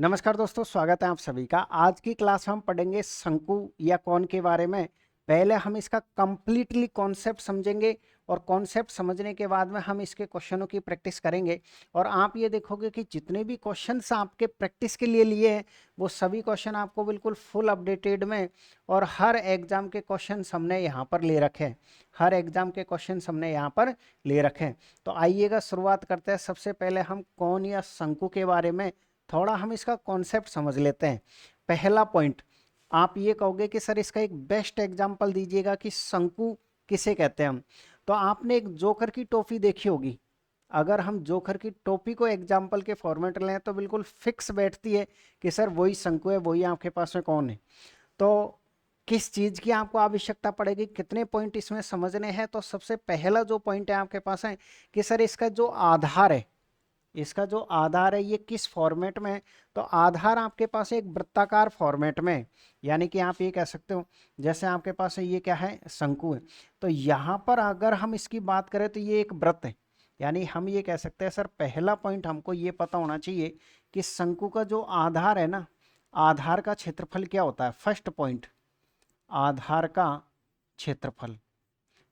नमस्कार दोस्तों, स्वागत है आप सभी का। आज की क्लास हम पढ़ेंगे शंकु या कोन के बारे में। पहले हम इसका कंप्लीटली कॉन्सेप्ट समझेंगे और कॉन्सेप्ट समझने के बाद में हम इसके क्वेश्चनों की प्रैक्टिस करेंगे। और आप ये देखोगे कि जितने भी क्वेश्चंस आपके प्रैक्टिस के लिए लिए हैं वो सभी क्वेश्चन आपको बिल्कुल फुल अपडेटेड में और हर एग्जाम के क्वेश्चन हमने यहाँ पर ले रखे हैं। हर एग्जाम के क्वेश्चन हमने यहाँ पर ले रखे हैं। तो आइएगा शुरुआत करते हैं। सबसे पहले हम कोन या शंकु के बारे में थोड़ा हम इसका कॉन्सेप्ट समझ लेते हैं। पहला पॉइंट, आप ये कहोगे कि सर इसका एक बेस्ट एग्जांपल दीजिएगा कि शंकु किसे कहते हैं हम। तो आपने एक जोकर की टोपी देखी होगी। अगर हम जोकर की टोपी को एग्जाम्पल के फॉर्मेट लें तो बिल्कुल फिक्स बैठती है कि सर वही शंकु है, वही आपके पास में कौन है। तो किस चीज़ की आपको आवश्यकता पड़ेगी, कितने पॉइंट इसमें समझने हैं। तो सबसे पहला जो पॉइंट है आपके पास है कि सर इसका जो आधार है, इसका जो आधार है ये किस फॉर्मेट में है। तो आधार आपके पास एक वृत्ताकार फॉर्मेट में है। यानी कि आप ये कह सकते हो जैसे आपके पास है ये क्या है, शंकु है। तो यहाँ पर अगर हम इसकी बात करें तो ये एक वृत्त है। यानी हम ये कह सकते हैं सर पहला पॉइंट हमको ये पता होना चाहिए कि शंकु का जो आधार है ना, आधार का क्षेत्रफल क्या होता है। फर्स्ट पॉइंट, आधार का क्षेत्रफल।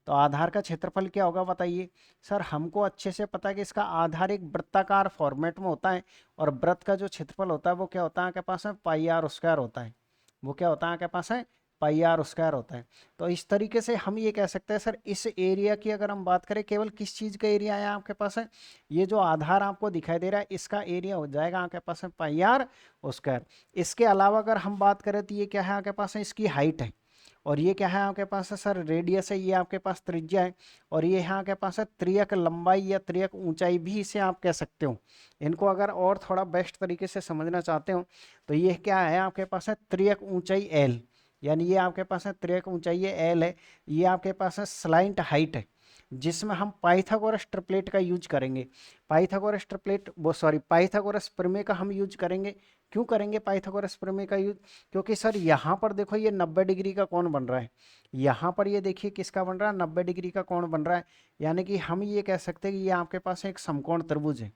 तो आधार का क्षेत्रफल क्या होगा बताइए। सर हमको अच्छे से पता है कि इसका आधार एक वृत्ताकार फॉर्मेट में होता है और वृत्त का जो क्षेत्रफल होता है वो क्या होता है आपके पास है, पाई आर स्क्वायर होता है। वो क्या होता है आपके पास है, पाई आर स्क्वायर होता है। तो इस तरीके से हम ये कह सकते हैं सर इस एरिया की अगर हम बात करें, केवल किस चीज़ का एरिया है आपके पास है, ये जो आधार आपको दिखाई दे रहा है इसका एरिया हो जाएगा आपके पास है पाई आर स्क्वायर। इसके अलावा अगर हम बात करें तो ये क्या है आपके पास है, इसकी हाइट है। और ये क्या है आपके पास है सर, रेडियस है। ये आपके पास त्रिज्या है। और ये यहाँ आपके पास है त्रियक लंबाई या त्रियक ऊंचाई भी इसे आप कह सकते हो। इनको अगर और थोड़ा बेस्ट तरीके से समझना चाहते हो तो ये क्या है आपके पास है, त्रियक ऊंचाई एल। यानी ये आपके पास है त्रियक ऊंचाई ये एल है। ये आपके पास है स्लाइंट हाइट है, जिसमें हम पाइथागोरस ट्रिपलेट का यूज करेंगे। पाइथागोरस ट्रिपलेट वो सॉरी पाइथागोरस प्रमेय का हम यूज करेंगे। क्यों करेंगे पाइथागोरस प्रमेय का यूज, क्योंकि सर यहाँ पर देखो ये 90 डिग्री का कोण बन रहा है। यहाँ पर ये देखिए किसका बन रहा है, 90 डिग्री का कोण बन रहा है। यानी कि हम ये कह सकते हैं कि ये आपके पास एक समकोण त्रिभुज है।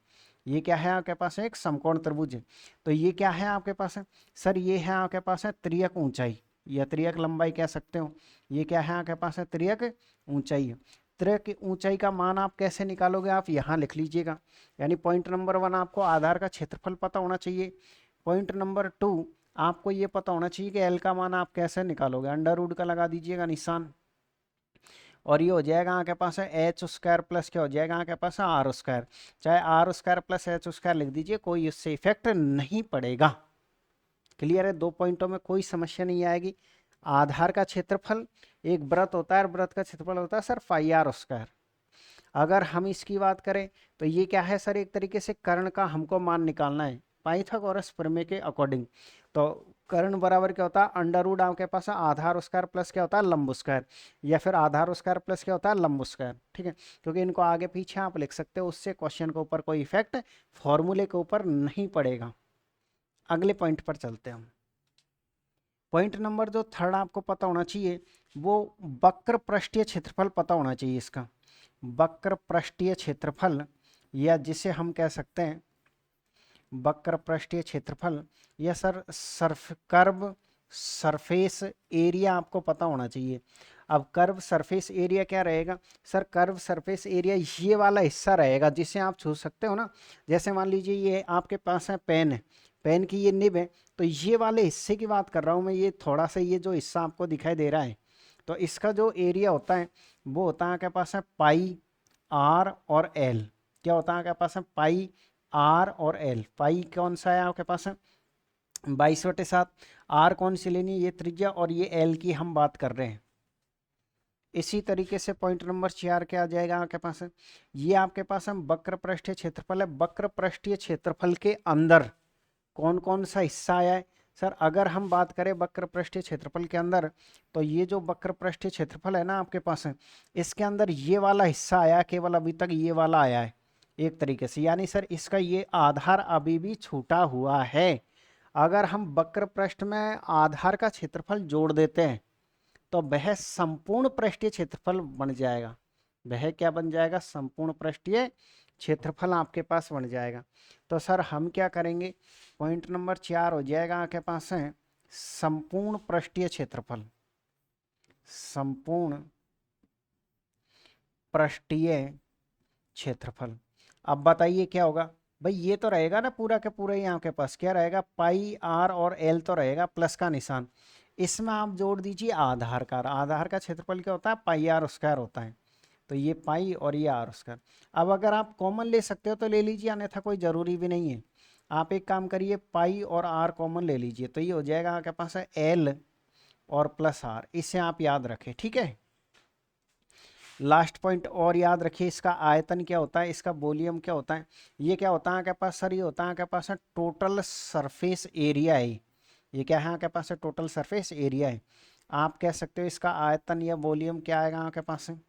ये क्या है आपके पास एक समकोण त्रिभुज है। तो ये क्या है आपके पास है सर, ये है आपके पास है त्रियक ऊंचाई या त्रियक लंबाई कह सकते हो। ये क्या है आपके पास है, त्रियक ऊंचाई है। त्रियक ऊंचाई का मान आप कैसे निकालोगे, आप यहाँ लिख लीजिएगा। यानी पॉइंट नंबर 1 आपको आधार का क्षेत्रफल पता होना चाहिए। पॉइंट नंबर 2 आपको ये पता होना चाहिए कि एल का मान आप कैसे निकालोगे। अंडर रूट का लगा दीजिएगा निशान और ये हो जाएगा आपके पास है एच स्क्वायर प्लस क्या हो जाएगा आपके पास है आर स्क्वायर। चाहे r square plus h square लिख दीजिए, कोई इससे इफेक्ट नहीं पड़ेगा। क्लियर है, दो पॉइंटों में कोई समस्या नहीं आएगी। आधार का क्षेत्रफल एक वृत्त होता है और वृत्त का क्षेत्रफल होता है सर पाई आर स्क्वायर। अगर हम इसकी बात करें तो ये क्या है सर, एक तरीके से कर्ण का हमको मान निकालना है पाइथागोरस प्रमेय के अकॉर्डिंग। तो कर्ण बराबर क्या होता है, अंडर रूट आपके पास है आधार स्क्वायर प्लस क्या होता है, लंब स्क्वायर। या फिर आधार स्क्वायर प्लस क्या होता है, लंब स्क्वायर। ठीक है, क्योंकि इनको आगे पीछे आप लिख सकते हो, उससे क्वेश्चन के ऊपर कोई इफेक्ट फॉर्मूले के ऊपर नहीं पड़ेगा। अगले पॉइंट पर चलते हैं हम। पॉइंट नंबर जो थर्ड आपको पता होना चाहिए वो वक्र पृष्ठीय क्षेत्रफल पता होना चाहिए इसका। वक्र पृष्ठीय क्षेत्रफल या जिसे हम कह सकते हैं वक्र पृष्ठीय क्षेत्रफल या सर कर्व सरफेस एरिया आपको पता होना चाहिए। अब कर्व सरफेस एरिया क्या रहेगा सर, कर्व सरफेस एरिया ये वाला हिस्सा रहेगा जिसे आप छू सकते हो ना। जैसे मान लीजिए ये आपके पास है पेन है, पेन की ये निब है। तो ये वाले हिस्से की बात कर रहा हूँ मैं, ये थोड़ा सा ये जो हिस्सा आपको दिखाई दे रहा है तो इसका जो एरिया होता है वो होता है आपके पास है पाई आर और एल। क्या होता है आपके पास है, पाई आर और एल। पाई कौन सा है आपके पास है, 22/7। आर कौन सी लेनी है, ये त्रिज्या, और ये एल की हम बात कर रहे हैं। इसी तरीके से पॉइंट नंबर 4 क्या आ जाएगा आपके पास है, ये आपके पास हम वक्र पृष्ठीय क्षेत्रफल है। वक्र पृष्ठीय क्षेत्रफल के अंदर कौन कौन सा हिस्सा आया है सर, अगर हम बात करें वक्र पृष्ठीय क्षेत्रफल के अंदर तो ये जो वक्र पृष्ठीय क्षेत्रफल है ना आपके पास है, इसके अंदर ये वाला हिस्सा आया, केवल अभी तक ये वाला आया है एक तरीके से। यानी सर इसका ये आधार अभी भी छूटा हुआ है। अगर हम वक्र पृष्ठ में आधार का क्षेत्रफल जोड़ देते हैं तो वह संपूर्ण पृष्ठीय क्षेत्रफल बन जाएगा। वह क्या बन जाएगा, संपूर्ण पृष्ठीय क्षेत्रफल आपके पास बन जाएगा। तो सर हम क्या करेंगे, पॉइंट नंबर 4 हो जाएगा आपके पास है संपूर्ण पृष्ठीय क्षेत्रफल, संपूर्ण पृष्ठीय क्षेत्रफल। अब बताइए क्या होगा भाई, ये तो रहेगा ना पूरा के पूरा ही आपके पास क्या रहेगा, पाई आर और एल तो रहेगा, प्लस का निशान, इसमें आप जोड़ दीजिए आधार का, आधार का क्षेत्रफल क्या होता है, पाई आर स्क्वायर होता है, तो ये पाई और ये आर स्क्वायर। अब अगर आप कॉमन ले सकते हो तो ले लीजिए, अन्यथा कोई ज़रूरी भी नहीं है। आप एक काम करिए, पाई और आर कॉमन ले लीजिए, तो ये हो जाएगा आपके पास है एल और प्लस आर, इसे आप याद रखें, ठीक है। लास्ट पॉइंट और याद रखिए, इसका आयतन क्या होता है, इसका वॉल्यूम क्या होता है। ये क्या होता है आपके पास सर, ये होता है आपके पास है टोटल सरफेस एरिया है। ये क्या है आपके पास है, टोटल सरफेस एरिया है। आप कह सकते हो इसका आयतन या वॉल्यूम क्या आएगा आपके पास है,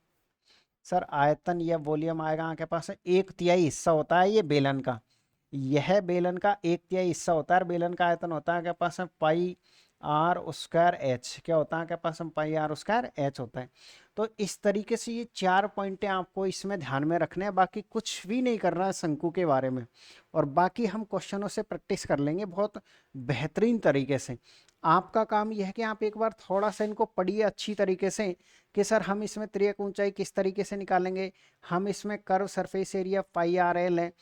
सर आयतन या वॉल्यूम आएगा आपके पास है 1/3 हिस्सा होता है ये बेलन का, यह बेलन का 1/3 हिस्सा होता है। बेलन का आयतन होता है आपके पास है पाई आर स्क्वायर एच, क्या होता है आपके पास में, पाई आर स्क्वायर एच होता है। तो इस तरीके से ये 4 पॉइंटें आपको इसमें ध्यान में रखने हैं, बाकी कुछ भी नहीं करना है शंकु के बारे में, और बाकी हम क्वेश्चनों से प्रैक्टिस कर लेंगे बहुत बेहतरीन तरीके से। आपका काम यह है कि आप एक बार थोड़ा सा इनको पढ़िए अच्छी तरीके से, कि सर हम इसमें त्रियक ऊंचाई किस तरीके से निकालेंगे, हम इसमें curve surface area pi R L है,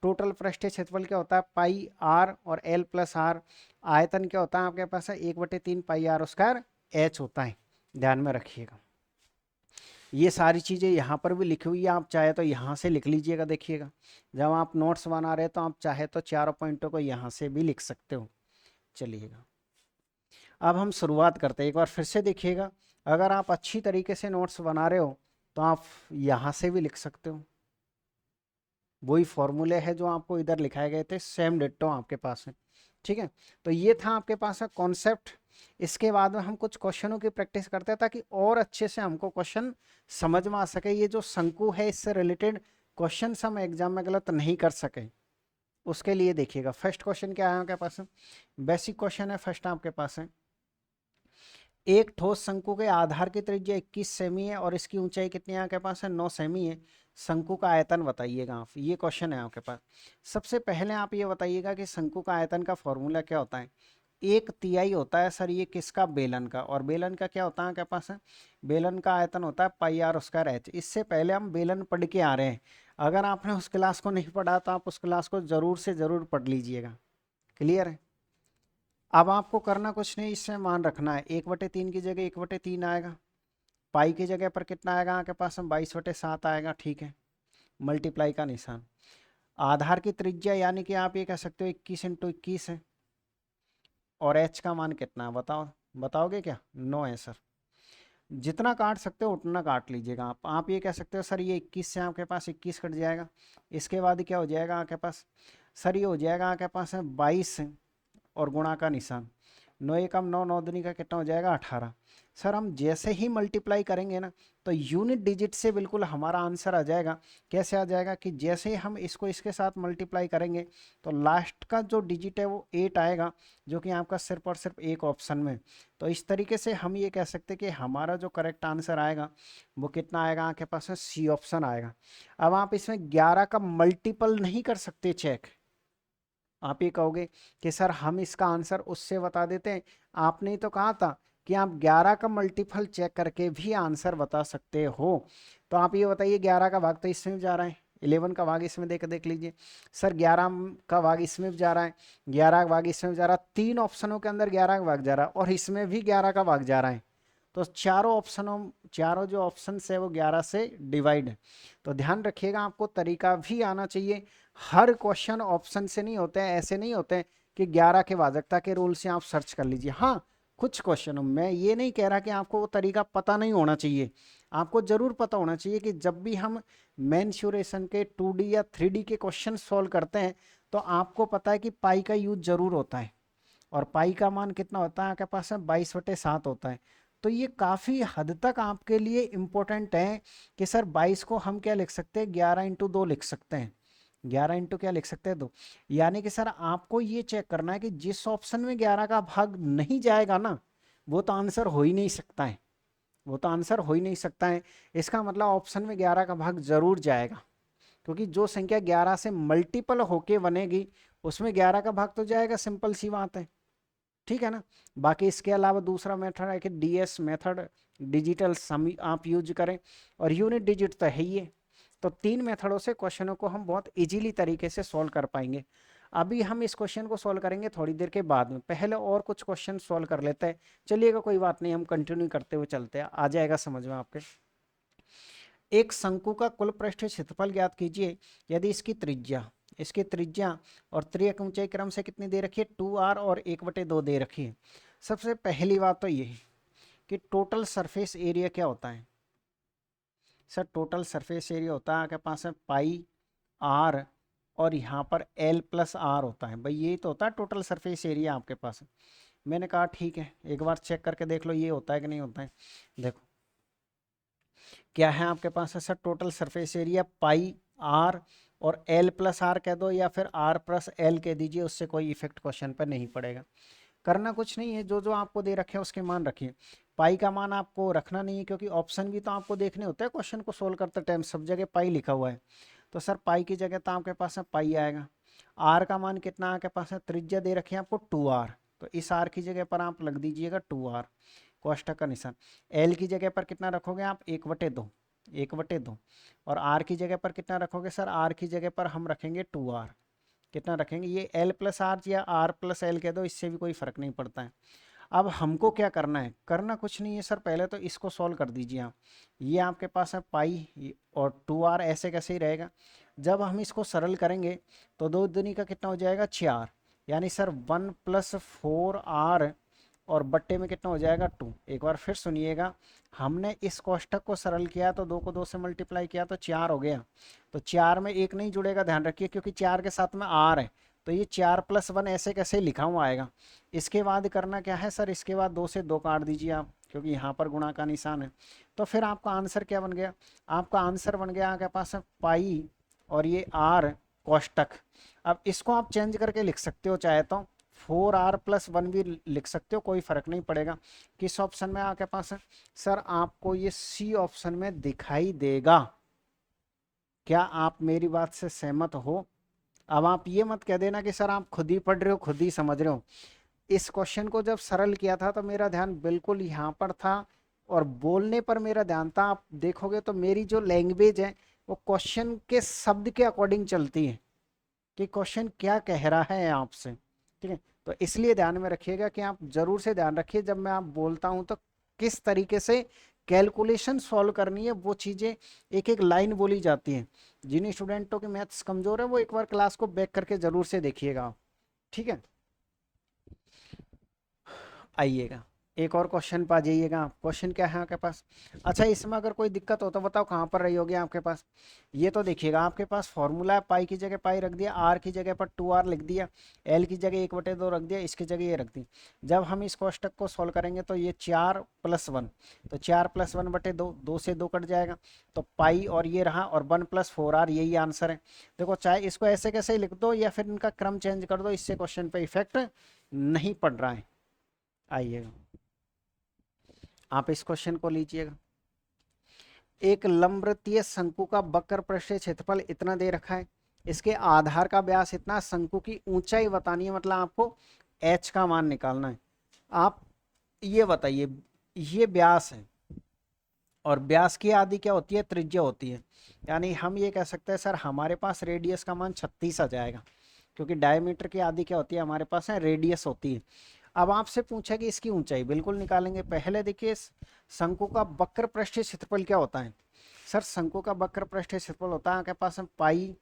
टोटल पृष्ठीय क्षेत्रफल क्या होता है पाई आर और एल प्लस आर, आयतन क्या होता है आपके पास है 1/3 पाई आर स्क्वायर एच होता है, ध्यान में रखिएगा। ये सारी चीज़ें यहाँ पर भी लिखी हुई है, आप चाहे तो यहाँ से लिख लीजिएगा, देखिएगा जब आप नोट्स बना रहे हैं तो आप चाहे तो चारों पॉइंटों को यहाँ से भी लिख सकते हो। चलिएगा अब हम शुरुआत करते हैं, एक बार फिर से देखिएगा, अगर आप अच्छी तरीके से नोट्स बना रहे हो तो आप यहाँ से भी लिख सकते हो, वही फॉर्मूले है जो आपको इधर लिखाए गए थे, सेम डिट्टो आपके पास है, ठीक है। तो ये था आपके पास है कॉन्सेप्ट। इसके बाद में हम कुछ क्वेश्चनों की प्रैक्टिस करते हैं ताकि और अच्छे से हमको क्वेश्चन समझ में आ सके, ये जो शंकु है इससे रिलेटेड क्वेश्चन हम एग्जाम में गलत नहीं कर सके, उसके लिए देखिएगा। फर्स्ट क्वेश्चन क्या है आपके पास है, बेसिक क्वेश्चन है फर्स्ट आपके पास है, एक ठोस शंकु के आधार की त्रिज्या 21 सेमी है और इसकी ऊंचाई कितनी है आपके पास है, 9 सेमी है। शंकु का आयतन बताइएगा आप, ये क्वेश्चन है आपके पास। सबसे पहले आप ये बताइएगा कि शंकु का आयतन का फॉर्मूला क्या होता है। 1/3 होता है सर ये किसका, बेलन का, और बेलन का क्या होता है आपके पास है, बेलन का आयतन होता है पाई आर स्क्वायर एच। इससे पहले हम बेलन पढ़ के आ रहे हैं, अगर आपने उस क्लास को नहीं पढ़ा तो आप उस क्लास को जरूर से जरूर पढ़ लीजिएगा, क्लियर है। अब आपको करना कुछ नहीं, इसमें मान रखना है 1/3 की जगह 1/3 आएगा, पाई की जगह पर कितना आएगा आपके पास में 22/7 आएगा, ठीक है, मल्टीप्लाई का निशान। आधार की त्रिज्या यानी कि आप ये कह सकते हो 21 × 21 है, और एच का मान कितना है बताओ, बताओगे क्या, 9 है सर। जितना काट सकते हो उतना काट लीजिएगा आप ये कह सकते हो सर ये 21 से आपके पास 21 कट जाएगा, इसके बाद क्या हो जाएगा आपके पास, सर ये हो जाएगा आपके पास है 22 और गुणा का निशान, 9 एकम 9, 9 दूनी का कितना हो जाएगा 18। सर हम जैसे ही मल्टीप्लाई करेंगे ना तो यूनिट डिजिट से बिल्कुल हमारा आंसर आ जाएगा। कैसे आ जाएगा कि जैसे ही हम इसको इसके साथ मल्टीप्लाई करेंगे तो लास्ट का जो डिजिट है वो 8 आएगा, जो कि आपका सिर्फ और सिर्फ एक ऑप्शन में। तो इस तरीके से हम ये कह सकते हैं कि हमारा जो करेक्ट आंसर आएगा वो कितना आएगा आपके पास में, सी ऑप्शन आएगा। अब आप इसमें 11 का मल्टीपल नहीं कर सकते चेक, आप ये कहोगे कि सर हम इसका आंसर उससे बता देते हैं, आपने ही तो कहा था कि आप 11 का मल्टीपल चेक करके भी आंसर बता सकते हो। तो आप ये बताइए 11 का भाग तो इसमें भी जा रहा है, 11 का भाग इसमें देख लीजिए सर, 11 का भाग इसमें भी जा रहा है, 11 का भाग इसमें भी जा रहा है, 3 ऑप्शनों के अंदर 11 का भाग जा रहा है और इसमें भी 11 का भाग जा रहा है। तो चारों ऑप्शनों, चारों जो ऑप्शन है वो 11 से डिवाइड है। तो ध्यान रखिएगा आपको तरीका भी आना चाहिए, हर क्वेश्चन ऑप्शन से नहीं होते हैं, ऐसे नहीं होते हैं कि 11 के वाजकता के रूल से आप सर्च कर लीजिए। हाँ कुछ क्वेश्चनों मैं ये नहीं कह रहा कि आपको वो तरीका पता नहीं होना चाहिए, आपको जरूर पता होना चाहिए कि जब भी हम मेंसुरेशन के 2D या 3D के क्वेश्चन सॉल्व करते हैं तो आपको पता है कि पाई का यूज जरूर होता है, और पाई का मान कितना होता है आपके पास है 22/7 होता है। तो ये काफ़ी हद तक आपके लिए इम्पोर्टेंट है कि सर 22 को हम क्या लिख सकते हैं, 11×2 लिख सकते हैं, 11 इंटू क्या लिख सकते हैं 2। यानी कि सर आपको ये चेक करना है कि जिस ऑप्शन में 11 का भाग नहीं जाएगा ना वो तो आंसर हो ही नहीं सकता है, वो तो आंसर हो ही नहीं सकता है। इसका मतलब ऑप्शन में 11 का भाग जरूर जाएगा, क्योंकि जो संख्या 11 से मल्टीपल होके बनेगी उसमें 11 का भाग तो जाएगा, सिंपल सी बात है। ठीक है ना। बाकी इसके अलावा दूसरा मेथड है कि डीएस मेथड, डिजिटल सम आप यूज करें, और यूनिट डिजिट तो है ही है। तो 3 मेथडों से क्वेश्चनों को हम बहुत इजीली तरीके से सॉल्व कर पाएंगे। अभी हम इस क्वेश्चन को सॉल्व करेंगे थोड़ी देर के बाद में, पहले और कुछ क्वेश्चन सॉल्व कर लेते हैं। चलिएगा, कोई बात नहीं, हम कंटिन्यू करते हुए चलते हैं, आ जाएगा समझ में आपके। एक शंकु का कुल पृष्ठीय क्षेत्रफल ज्ञात कीजिए यदि इसकी त्रिज्या और त्रियक ऊंचाई क्रम से कितनी दे रखी है, 2r और 1/2 दे रखी है। सबसे पहली बात तो ये है कि टोटल सरफेस एरिया क्या होता है। सर टोटल सरफेस एरिया होता है आपके पास है पाई आर, और यहाँ पर एल प्लस आर होता है। भाई यही तो होता है टोटल सरफेस एरिया आपके पास। मैंने कहा ठीक है, एक बार चेक करके देख लो ये होता है कि नहीं होता है। देखो क्या है आपके पास है sir, total surface area pi r और एल प्लस आर कह दो या फिर आर प्लस एल कह दीजिए, उससे कोई इफेक्ट क्वेश्चन पर नहीं पड़ेगा। करना कुछ नहीं है, जो जो आपको दे रखे हैं उसके मान रखिए। पाई का मान आपको रखना नहीं है, क्योंकि ऑप्शन भी तो आपको देखने होते हैं क्वेश्चन को सोल्व करते टाइम, सब जगह पाई लिखा हुआ है। तो सर पाई की जगह तो आपके पास है पाई आएगा। आर का मान कितना आपके पास है, त्रिज्या दे रखी है आपको 2r, तो इस आर की जगह पर आप लग दीजिएगा 2r, कोष्ठक का निशान। एल की जगह पर कितना रखोगे आप, 1/2, 1/2। और आर की जगह पर कितना रखोगे सर, आर की जगह पर हम रखेंगे 2r। कितना रखेंगे, ये एल प्लस आर या आर प्लस एल कह दो, इससे भी कोई फर्क नहीं पड़ता है। अब हमको क्या करना है, करना कुछ नहीं है सर, पहले तो इसको सॉल्व कर दीजिए आप। ये आपके पास है पाई और 2r ऐसे कैसे ही रहेगा। जब हम इसको सरल करेंगे तो 2 दूनी का कितना हो जाएगा, 4, यानी सर 1 + 4r और बट्टे में कितना हो जाएगा 2। एक बार फिर सुनिएगा, हमने इस कोष्ठक को सरल किया तो 2 को 2 से मल्टीप्लाई किया तो 4 हो गया। तो 4 में 1 नहीं जुड़ेगा, ध्यान रखिए, क्योंकि 4 के साथ में r है, तो ये 4 + 1 ऐसे कैसे लिखा हुआ आएगा। इसके बाद करना क्या है सर, इसके बाद 2 से 2 काट दीजिए आप, क्योंकि यहाँ पर गुणा का निशान है। तो फिर आपका आंसर क्या बन गया, आपका आंसर बन गया आपके पास पाई और ये r कोष्ठक। अब इसको आप चेंज करके लिख सकते हो, चाहे तो 4r + 1 भी लिख सकते हो, कोई फर्क नहीं पड़ेगा। किस ऑप्शन में आपके पास है सर, आपको ये सी ऑप्शन में दिखाई देगा। क्या आप मेरी बात से सहमत हो। अब आप ये मत कह देना कि सर आप खुद ही पढ़ रहे हो खुद ही समझ रहे हो। इस क्वेश्चन को जब सरल किया था तो मेरा ध्यान बिल्कुल यहाँ पर था, और बोलने पर मेरा ध्यान था। आप देखोगे तो मेरी जो लैंग्वेज है वो क्वेश्चन के शब्द के अकॉर्डिंग चलती है, कि क्वेश्चन क्या कह रहा है आपसे। ठीक है, तो इसलिए ध्यान में रखिएगा कि आप जरूर से ध्यान रखिए जब मैं आप बोलता हूं तो किस तरीके से कैलकुलेशन सॉल्व करनी है, वो चीजें एक एक लाइन बोली जाती हैं। जिन स्टूडेंटों के मैथ्स कमजोर है वो एक बार क्लास को बैक करके जरूर से देखिएगा। ठीक है, आइएगा एक और क्वेश्चन पर आ जाइएगा। क्वेश्चन क्या है आपके पास, अच्छा इसमें अगर कोई दिक्कत हो तो बताओ कहाँ पर रही होगी आपके पास। ये तो देखिएगा आपके पास फॉर्मूला है, पाई की जगह पाई रख दिया, आर की जगह पर 2r लिख दिया, एल की जगह 1/2 रख दिया, इसकी जगह ये रख दी। जब हम इस कोष्टक को सॉल्व करेंगे तो ये 4 + 1, तो 4 + 1/2, 2 से 2 कट जाएगा, तो पाई और ये रहा, और 1 + 4r, यही आंसर है। देखो चाहे इसको ऐसे कैसे लिख दो या फिर इनका क्रम चेंज कर दो, इससे क्वेश्चन पे इफेक्ट नहीं पड़ रहा है। आइएगा आप इस क्वेश्चन को लीजिएगा। एक लंबवृत्तीय शंकु का वक्र पृष्ठीय क्षेत्रफल इतना दे रखा है, इसके आधार का व्यास इतना, शंकु की ऊंचाई बतानी है, मतलब आपको h का मान निकालना है। आप ये बताइए, ये व्यास है और व्यास की आदि क्या होती है, त्रिज्या होती है। यानी हम ये कह सकते हैं सर हमारे पास रेडियस का मान 36 आ जाएगा, क्योंकि डायमीटर की आदि क्या होती है हमारे पास है, रेडियस होती है। अब आपसे पूछा कि इसकी ऊंचाई बिल्कुल निकालेंगे। पहले देखिए शंकु का वक्र पृष्ठीय क्षेत्रफल क्या होता है। सर शंकु का वक्र पृष्ठीय क्षेत्रफल होता है आपके पास पाई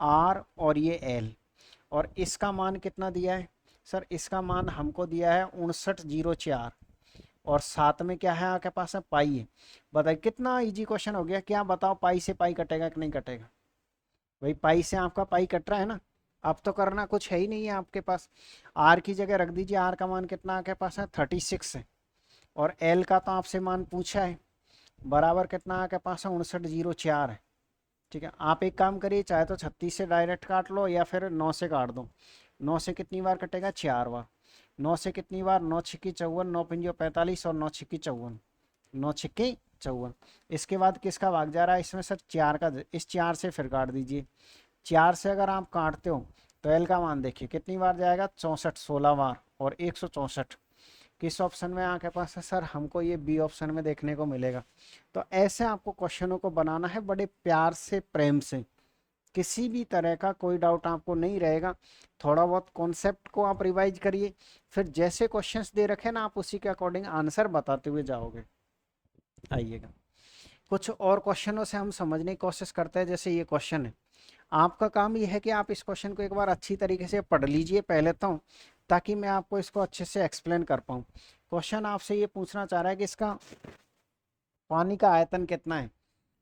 आर और ये एल, और इसका मान कितना दिया है सर, इसका मान हमको दिया है 5904, और साथ में क्या है आपके पास है पाई है। बताइए कितना इजी क्वेश्चन हो गया, क्या बताओ पाई से पाई कटेगा कि नहीं कटेगा। भाई पाई से आपका पाई कट रहा है ना, अब तो करना कुछ है ही नहीं है आपके पास। आर की जगह रख दीजिए, आर का मान कितना आपके पास है 36 है, और एल का तो आपसे मान पूछा है, बराबर कितना आपके पास है 5904 है। ठीक है, आप एक काम करिए, चाहे तो 36 से डायरेक्ट काट लो या फिर 9 से काट दो। 9 से कितनी बार कटेगा, 4 बार। 9 से कितनी बार, 9 छिक्की 54, 9 पंजे 45 और 9 छिक्की 54, 9 छिक्के 54। इसके बाद किसका भाग जा रहा है इसमें सर 4 का, इस 4 से फिर काट दीजिए। 4 से अगर आप काटते हो तो एल का मान देखिए कितनी बार जाएगा 64, 16 बार और 164। किस ऑप्शन में आपके पास है सर, हमको ये बी ऑप्शन में देखने को मिलेगा। तो ऐसे आपको क्वेश्चनों को बनाना है बड़े प्यार से, प्रेम से, किसी भी तरह का कोई डाउट आपको नहीं रहेगा। थोड़ा बहुत कॉन्सेप्ट को आप रिवाइज करिए, फिर जैसे क्वेश्चंस दे रखे ना आप उसी के अकॉर्डिंग आंसर बताते हुए जाओगे। आइएगा कुछ और क्वेश्चनों से हम समझने की कोशिश करते हैं। जैसे ये क्वेश्चन है, आपका काम ये है कि आप इस क्वेश्चन को एक बार अच्छी तरीके से पढ़ लीजिए पहले तो, ताकि मैं आपको इसको अच्छे से एक्सप्लेन कर पाऊँ। क्वेश्चन आपसे ये पूछना चाह रहा है कि इसका पानी का आयतन कितना है।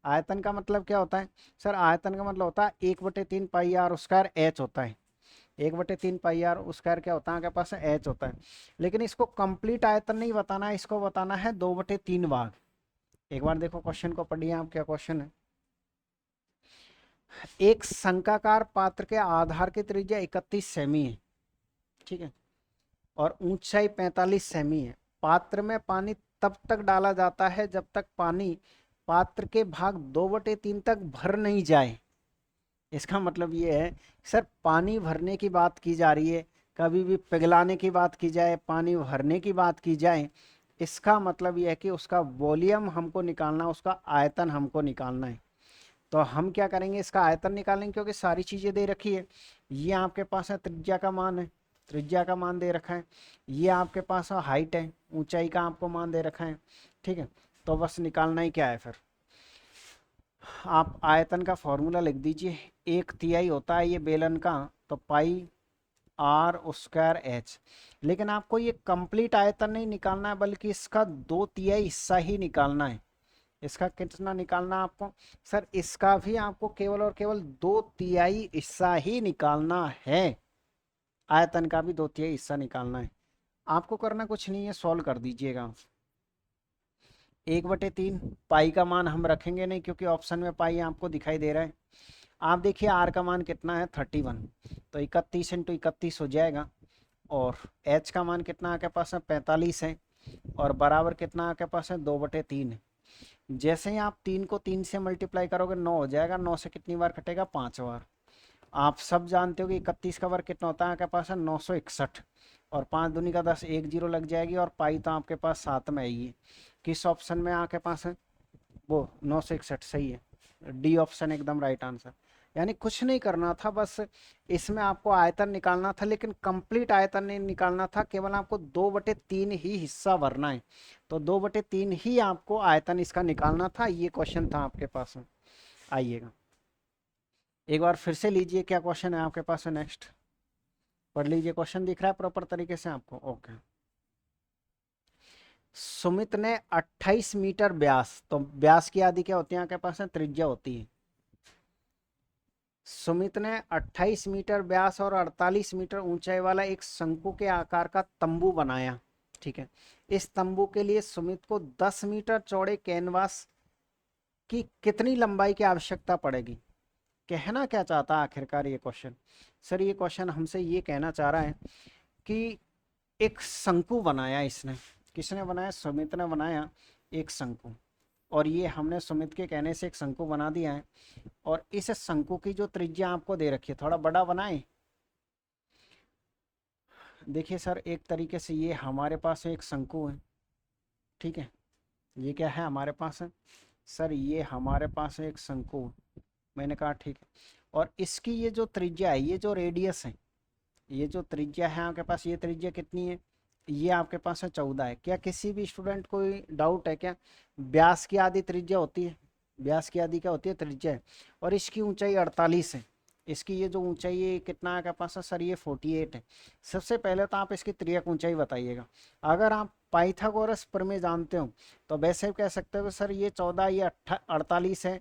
आयतन का मतलब क्या होता है सर, आयतन का मतलब होता है 1/3 पाई आर स्क्वायर एच होता है। 1/3 पाई आर स्क्वायर क्या होता है आपके पास एच होता है। लेकिन इसको कंप्लीट आयतन नहीं बताना है, इसको बताना है 2/3 भाग। एक बार देखो क्वेश्चन को पढ़िए आप, क्या क्वेश्चन है। एक शंक्वाकार पात्र के आधार की त्रिज्या 31 सेमी है, ठीक है, और ऊंचाई 45 सेमी है। पात्र में पानी तब तक डाला जाता है जब तक पानी पात्र के भाग 2/3 तक भर नहीं जाए। इसका मतलब ये है सर, पानी भरने की बात की जा रही है, कभी भी पिघलाने की बात की जाए, पानी भरने की बात की जाए, इसका मतलब ये है कि उसका वॉल्यूम हमको निकालना, उसका आयतन हमको निकालना है। तो हम क्या करेंगे, इसका आयतन निकालेंगे, क्योंकि सारी चीज़ें दे रखी है। ये आपके पास है त्रिज्या का मान है, त्रिज्या का मान दे रखा है। ये आपके पास हाइट है, ऊंचाई का आपको मान दे रखा है, ठीक है। तो बस निकालना ही क्या है फिर, आप आयतन का फॉर्मूला लिख दीजिए। 1/3 होता है ये बेलन का, तो पाई आर स्क्वायर एच। लेकिन आपको ये कंप्लीट आयतन नहीं निकालना है, बल्कि इसका 2/3 हिस्सा ही निकालना है। इसका कितना निकालना आपको सर, इसका भी आपको केवल और केवल 2/3 हिस्सा ही निकालना है। आयतन का भी 2/3 हिस्सा निकालना है। आपको करना कुछ नहीं है, सॉल्व कर दीजिएगा। 1/3 पाई का मान हम रखेंगे नहीं, क्योंकि ऑप्शन में पाई आपको दिखाई दे रहा है। आप देखिए आर का मान कितना है 31, तो 31 × 31 हो जाएगा। और एच का मान कितना आपके पास है 45 है, और बराबर कितना आपके पास है 2/3 है। जैसे ही आप 3 को 3 से मल्टीप्लाई करोगे 9 हो जाएगा। 9 से कितनी बार कटेगा 5 बार। आप सब जानते हो कि 31 का वर्ग कितना होता है आपके पास है 961, और 5 दूनी का 10, 1 जीरो लग जाएगी, और पाई तो आपके पास साथ में आएगी। किस ऑप्शन में आपके पास है वो 961 सही है, डी ऑप्शन एकदम राइट आंसर। यानी कुछ नहीं करना था, बस इसमें आपको आयतन निकालना था, लेकिन कंप्लीट आयतन नहीं निकालना था, केवल आपको 2/3 ही हिस्सा भरना है। तो 2/3 ही आपको आयतन इसका निकालना था। ये क्वेश्चन था आपके पास में। आइएगा एक बार फिर से लीजिए, क्या क्वेश्चन है आपके पास है नेक्स्ट, पढ़ लीजिए। क्वेश्चन दिख रहा है प्रॉपर तरीके से आपको, ओके। सुमित ने 28 मीटर व्यास, तो व्यास की आदि क्या होती है आपके पास है त्रिज्या होती है। सुमित ने 28 मीटर व्यास और 48 मीटर ऊंचाई वाला एक शंकु के आकार का तंबू बनाया, ठीक है। इस तंबू के लिए सुमित को 10 मीटर चौड़े कैनवास की कितनी लंबाई की आवश्यकता पड़ेगी। कहना क्या चाहता है आखिरकार ये क्वेश्चन सर, ये क्वेश्चन हमसे ये कहना चाह रहा है कि एक शंकु बनाया इसने, किसने बनाया, सुमित ने बनाया एक शंकु, और ये हमने सुमित के कहने से एक शंकु बना दिया है। और इस शंकु की जो त्रिज्या आपको दे रखी है, थोड़ा बड़ा बनाए। देखिए सर, एक तरीके से ये हमारे पास एक शंकु है, ठीक है। ये क्या है हमारे पास है सर, ये हमारे पास एक शंकु, मैंने कहा ठीक है। और इसकी ये जो त्रिज्या है, ये जो रेडियस है, ये जो त्रिज्या है आपके पास, ये त्रिज्या कितनी है, ये आपके पास है 14 है। क्या किसी भी स्टूडेंट को डाउट है क्या, व्यास की आधी त्रिज्या होती है, व्यास की आधी क्या होती है त्रिज्या है, और इसकी ऊंचाई 48 है। इसकी ये जो ऊंचाई है कितना है आपके पास है सर, ये 48 है। सबसे पहले तो आप इसकी त्रियक ऊंचाई बताइएगा। अगर आप पाइथागोरस प्रमेय जानते हो तो वैसे कह सकते हो सर ये 14, ये 48 है,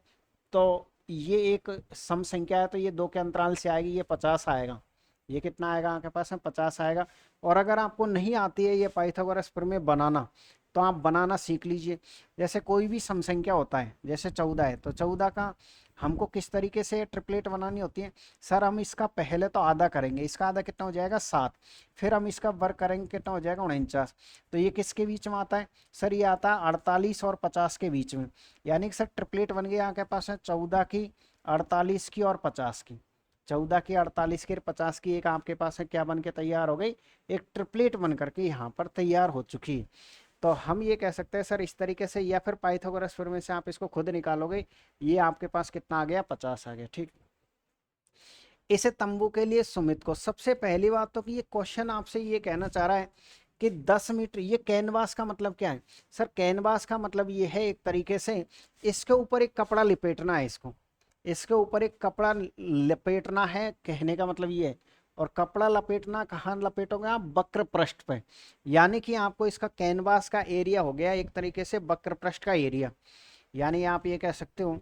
तो ये एक सम संख्या है, तो ये 2 के अंतराल से आएगी, ये 50 आएगा। ये कितना आएगा आपके पास में 50 आएगा। और अगर आपको नहीं आती है ये पाइथागोरस प्रमेय बनाना, तो आप बनाना सीख लीजिए। जैसे कोई भी सम संख्या होता है, जैसे 14 है, तो 14 का हमको किस तरीके से ट्रिपलेट बनानी होती है? सर हम इसका पहले तो आधा करेंगे, इसका आधा कितना हो जाएगा 7, फिर हम इसका वर्ग करेंगे कितना हो जाएगा 49। तो ये किसके बीच में आता है? सर ये आता है 48 और 50 के बीच में, यानी कि सर ट्रिपलेट बन गई आपके पास है 14 की, 48 की और 50 की। 14 की, 48 की, 50 की एक आपके पास है क्या बन के तैयार हो गई? एक ट्रिपलेट बन करके यहाँ पर तैयार हो चुकी है। तो हम ये कह सकते हैं सर इस तरीके से, या फिर पाइथागोरस थ्योरम से आप इसको खुद निकालोगे, ये आपके पास कितना आ गया? 50 आ गया। ठीक, इसे तंबू के लिए सुमित को, सबसे पहली बात तो कि ये क्वेश्चन आपसे ये कहना चाह रहा है कि 10 मीटर, ये कैनवास का मतलब क्या है? सर कैनवास का मतलब ये है एक तरीके से इसके ऊपर एक कपड़ा लिपेटना है, इसके ऊपर एक कपड़ा लपेटना है, कहने का मतलब ये है। और कपड़ा लपेटना कहाँ लपेटोगे आप? वक्र पृष्ठ पे, यानी कि आपको इसका कैनवास का एरिया हो गया एक तरीके से वक्र पृष्ठ का एरिया, यानी आप ये कह सकते हो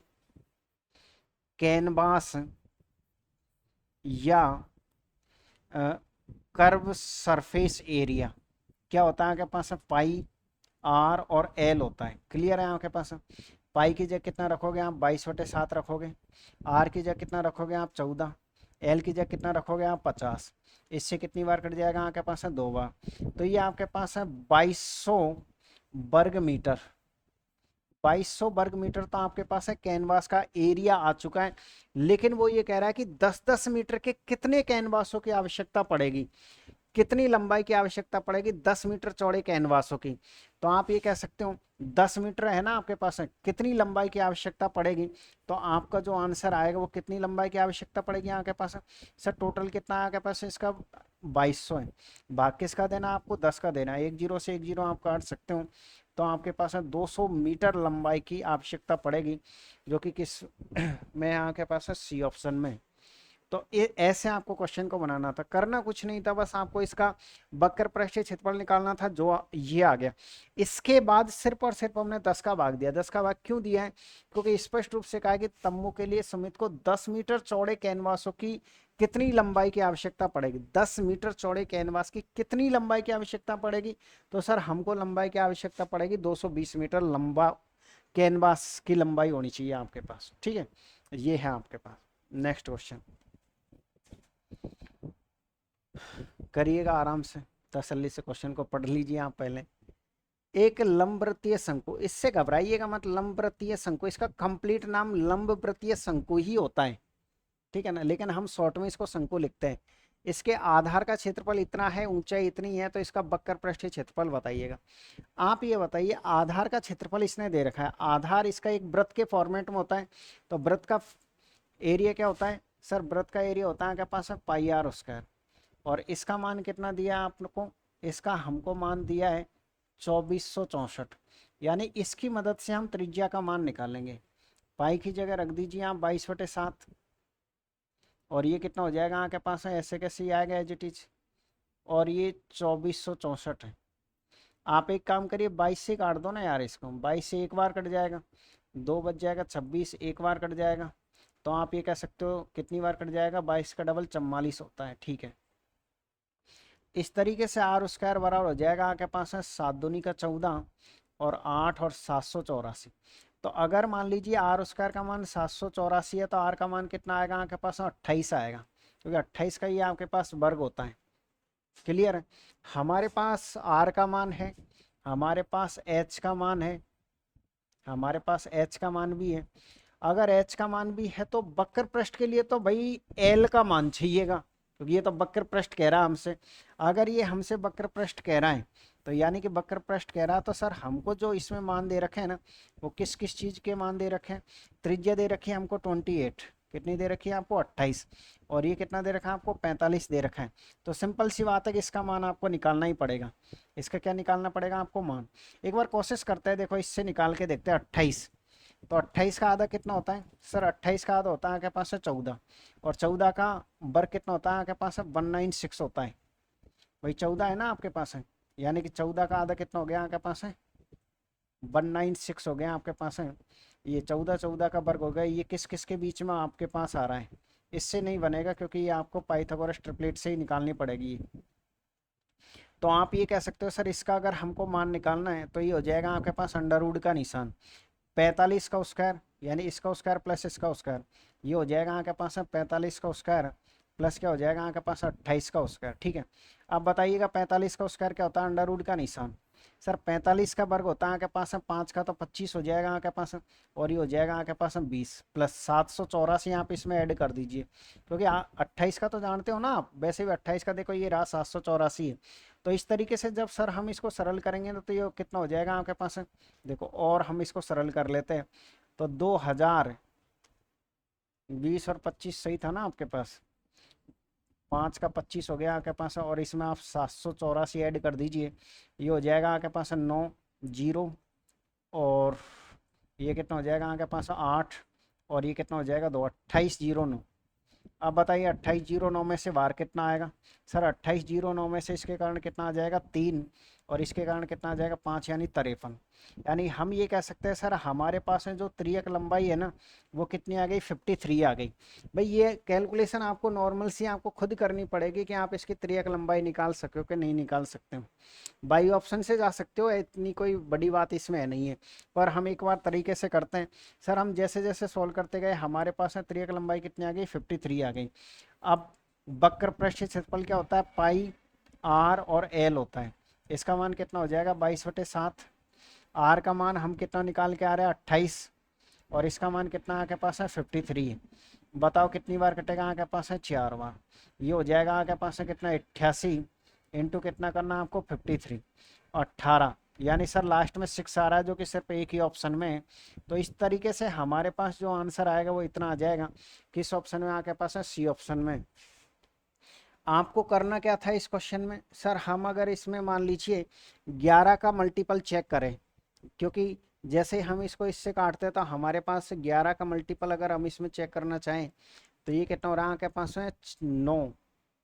कैनवास या कर्व सरफेस एरिया क्या होता है आपके पास? पाई, आर और एल होता है। क्लियर है आपके पास? पाई की जगह कितना रखोगे आप? 22/7 रखोगे। आर की जगह कितना रखोगे आप? 14। एल की जगह कितना रखोगे आप? 50। इससे कितनी बार कट जाएगा आपके पास? है 2 बार। तो ये आपके पास है 2200 वर्ग मीटर। 2200 वर्ग मीटर तो आपके पास है कैनवास का एरिया आ चुका है। लेकिन वो ये कह रहा है कि 10-10 मीटर के कितने कैनवासों की आवश्यकता पड़ेगी, कितनी लंबाई की आवश्यकता पड़ेगी 10 मीटर चौड़े कैनवासों की। तो आप ये कह सकते हो 10 मीटर है ना आपके पास है, कितनी लंबाई की आवश्यकता पड़ेगी? तो आपका जो आंसर आएगा वो कितनी लंबाई की आवश्यकता पड़ेगी आपके पास है? सर टोटल कितना है आपके पास है इसका? 2200 है। भाग किसका देना आपको? 10 का देना है। एक जीरो से एक जीरो आप काट सकते हो। तो आपके पास है 200 मीटर लंबाई की आवश्यकता पड़ेगी, जो कि किस में आपके पास है? सी ऑप्शन में। तो ऐसे आपको क्वेश्चन को बनाना था, करना कुछ नहीं था, बस आपको इसका वक्र पृष्ठीय क्षेत्रफल निकालना था, जो ये आ गया। इसके बाद सिर्फ और सिर्फ हमने 10 का भाग दिया। 10 का भाग क्यों दिया है? क्योंकि स्पष्ट रूप से कहा कि तम्बू के लिए सुमित को 10 मीटर चौड़े कैनवासों की कितनी लंबाई की आवश्यकता पड़ेगी? 10 मीटर चौड़े कैनवास की कितनी लंबाई की आवश्यकता पड़ेगी? तो सर हमको लंबाई की आवश्यकता पड़ेगी 220 मीटर लंबा कैनवास की लंबाई होनी चाहिए आपके पास। ठीक है, ये है आपके पास। नेक्स्ट क्वेश्चन करिएगा आराम से, तसल्ली से क्वेश्चन को पढ़ लीजिए आप पहले। एक लंबवृत्तीय शंकु, इससे घबराइएगा मत, लंबवृत्तीय शंकु, इसका कंप्लीट नाम लंबवृत्तीय शंकु ही होता है, ठीक है ना, लेकिन हम शॉर्ट में इसको शंकु लिखते हैं। इसके आधार का क्षेत्रफल इतना है, ऊंचाई इतनी है, तो इसका वक्र पृष्ठीय क्षेत्रफल बताइएगा। आप ये बताइए, आधार का क्षेत्रफल इसने दे रखा है, आधार इसका एक वृत्त के फॉर्मेट में होता है, तो वृत्त का एरिया क्या होता है? सर वृत्त का एरिया होता है आपके पास पाई आर स्क्वायर। और इसका मान कितना दिया है आप लोग को? इसका हमको मान दिया है 2464, यानी इसकी मदद से हम त्रिज्या का मान निकालेंगे। पाई की जगह रख दीजिए आप 22/7, और ये कितना हो जाएगा आपके पास है? ऐसे कैसे आएगा एज इट इज, और ये 2464 है। आप एक काम करिए, 22 से काट दो ना यार इसको, 22 से एक बार कट जाएगा, 2 बच जाएगा, 26 एक बार कट जाएगा, तो आप ये कह सकते हो कितनी बार कट जाएगा? 22 का डबल 44 होता है। ठीक है, इस तरीके से आर स्क्वायर बराबर हो जाएगा आपके पास है 7 दूनी का 14 और 8 और 784। तो अगर मान लीजिए आर स्क्वायर का मान 784 है, तो आर का मान कितना आएगा आपके पास? 28 आएगा, क्योंकि 28 का ये आपके पास वर्ग होता है। क्लियर है? हमारे पास आर का मान है, हमारे पास एच का मान है, हमारे पास एच का मान भी है। अगर एच का मान भी है तो वक्र पृष्ठ के लिए तो भाई एल का मान चाहिएगा, क्योंकि ये तो वक्र पृष्ठ कह रहा है हमसे। अगर ये हमसे वक्र पृष्ठ कह रहा है, तो यानी कि वक्र पृष्ठ कह रहा है, तो सर हमको जो इसमें मान दे रखे हैं ना, वो किस किस चीज़ के मान दे रखे हैं? त्रिज्या दे रखी है हमको 28, कितनी दे रखी है आपको? 28, और ये कितना दे रखा है आपको? 45 दे रखा है। तो सिंपल सी बात है कि इसका मान आपको निकालना ही पड़ेगा। इसका क्या निकालना पड़ेगा आपको? मान। एक बार कोशिश करते हैं, देखो इससे निकाल के देखते हैं 28। तो 28 का आधा कितना होता है? सर 28 का आधा होता है आपके पास है 14, और 14 का वर्ग कितना होता है आपके पास है? 196 होता है। भाई 14 है ना आपके पास है, यानी कि 14 का आधा कितना हो गया आपके पास है? 196 हो गया आपके पास है। ये 14 14 का वर्ग हो गया, ये किस किस के बीच में आपके पास आ रहा है? इससे नहीं बनेगा, क्योंकि ये आपको पाइथागोरस ट्रिपलेट से ही निकालनी पड़ेगी। तो आप ये कह सकते हो सर इसका अगर हमको मान निकालना है, तो ये हो जाएगा आपके पास अंडर रूट का निशान। 45 का स्क्वायर यानी इसका स्क्वायर प्लस इसका स्क्वायर, ये हो जाएगा आपके पास 45 का स्क्वायर प्लस क्या हो जाएगा आपके पास 28 का स्क्वायर। ठीक है, अब बताइएगा 45 का स्क्वायर क्या होता है, अंडर रूट का निशान। सर 45 का वर्ग होता है आपके पास 5 का, तो 25 हो जाएगा आपके पास, और ये हो जाएगा आपके पास 20 प्लस 784 आप इसमें ऐड कर दीजिए, क्योंकि 28 का तो जानते हो ना आप, वैसे भी 28 का देखो ये रहा 784 है। तो इस तरीके से जब सर हम इसको सरल करेंगे तो ये कितना हो जाएगा आपके पास, देखो और हम इसको सरल कर लेते हैं, तो 2020 और 25 सही था ना आपके पास, 5 का 25 हो गया आपके पास, और इसमें आप 784 ऐड कर दीजिए, ये हो जाएगा आपके पास 9 जीरो, और ये कितना हो जाएगा आपके पास 8, और ये कितना हो जाएगा 2, 2809। अब बताइए 2809 में से बाहर कितना आएगा, सर 2809 में से इसके कारण कितना आ जाएगा 3, और इसके कारण कितना आ जाएगा 5 यानी 53। यानी हम ये कह सकते हैं सर हमारे पास में जो त्रियक लंबाई है ना वो कितनी आ गई 53 आ गई। भाई ये कैलकुलेशन आपको नॉर्मल सी आपको खुद करनी पड़ेगी कि आप इसकी त्रियक लंबाई निकाल सके हो कि नहीं निकाल सकते हो। बाई ऑप्शन से जा सकते हो, इतनी कोई बड़ी बात इसमें है नहीं है, पर हम एक बार तरीके से करते हैं। सर हम जैसे जैसे सोल्व करते गए हमारे पास में त्रियक लंबाई कितनी आ गई 53 आ गई। अब वक्र पृष्ठ क्षेत्रफल क्या होता है, पाई आर और एल होता है, इसका मान कितना हो जाएगा 22/7। आर का मान हम कितना निकाल के आ रहे हैं 28, और इसका मान कितना आपके पास है 53। बताओ कितनी बार कटेगा आपके पास है 4 बार, ये हो जाएगा आपके पास है कितना 88 इंटू कितना करना है आपको 53 18, यानी सर लास्ट में 6 आ रहा है जो कि सिर्फ एक ही ऑप्शन में है। तो इस तरीके से हमारे पास जो आंसर आएगा वो इतना आ जाएगा, किस ऑप्शन में आपके पास है सी ऑप्शन में। आपको करना क्या था इस क्वेश्चन में, सर हम अगर इसमें मान लीजिए 11 का मल्टीपल चेक करें, क्योंकि जैसे हम इसको इससे काटते हैं तो हमारे पास 11 का मल्टीपल अगर हम इसमें चेक करना चाहें तो ये कितना हो रहा है आपके पास में 9,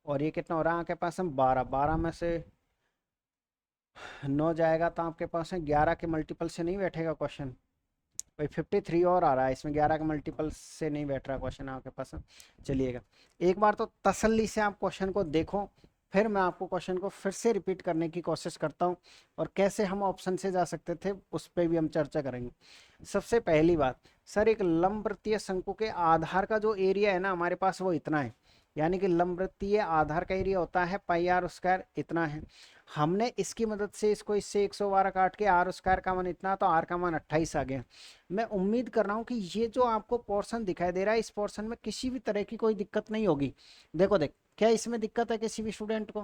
और ये कितना हो रहा है आपके पास में 12, 12 में से 9 जाएगा तो आपके पास में 11 के मल्टीपल से नहीं बैठेगा क्वेश्चन। भाई 53 और आ रहा है इसमें, 11 के मल्टीपल से नहीं बैठ रहा क्वेश्चन आपके पास। चलिएगा एक बार तो तसल्ली से आप क्वेश्चन को देखो, फिर मैं आपको क्वेश्चन को फिर से रिपीट करने की कोशिश करता हूँ, और कैसे हम ऑप्शन से जा सकते थे उस पर भी हम चर्चा करेंगे। सबसे पहली बात, सर एक लंबवृत्तीय शंकु के आधार का जो एरिया है ना हमारे पास वो इतना है, यानी कि लंबवृत्तीय आधार का एरिया होता है पाई आर स्क्वायर, इतना है। हमने इसकी मदद से इसको इससे 112 काट के आर स्क्वायर का मान इतना, तो आर का मान 28 आ गया। मैं उम्मीद कर रहा हूँ कि ये जो आपको पोर्शन दिखाई दे रहा है इस पोर्शन में किसी भी तरह की कोई दिक्कत नहीं होगी। देखो देख क्या इसमें दिक्कत है किसी भी स्टूडेंट को,